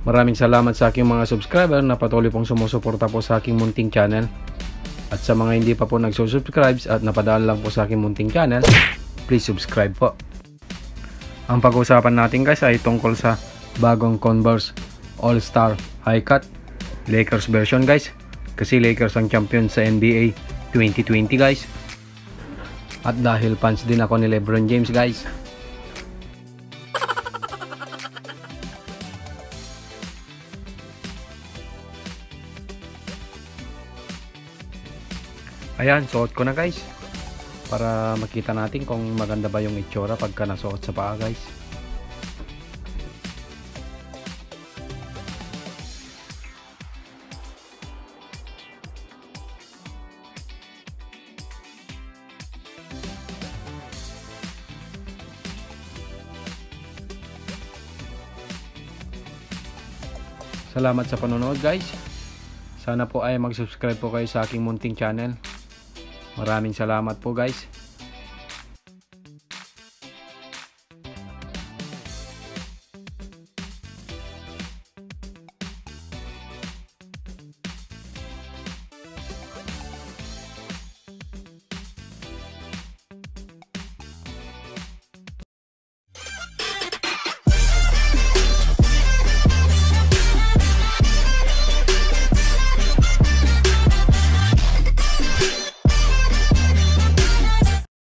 Maraming salamat sa aking mga subscriber na patuloy pong sumusuporta po sa aking munting channel. At sa mga hindi pa po nagsusubscribe at napadaan lang po sa aking munting channel, please subscribe po. Ang pag-uusapan natin guys ay tungkol sa bagong Converse All-Star High Cut Lakers version guys. Kasi Lakers ang champion sa NBA 2020 guys. At dahil fans din ako ni LeBron James guys, ayan, suot ko na guys para makita natin kung maganda ba yung itsura pagka nasuot sa paa guys. Salamat sa panonood guys. Sana po ay mag-subscribe po kayo sa aking munting channel. Maraming salamat po guys.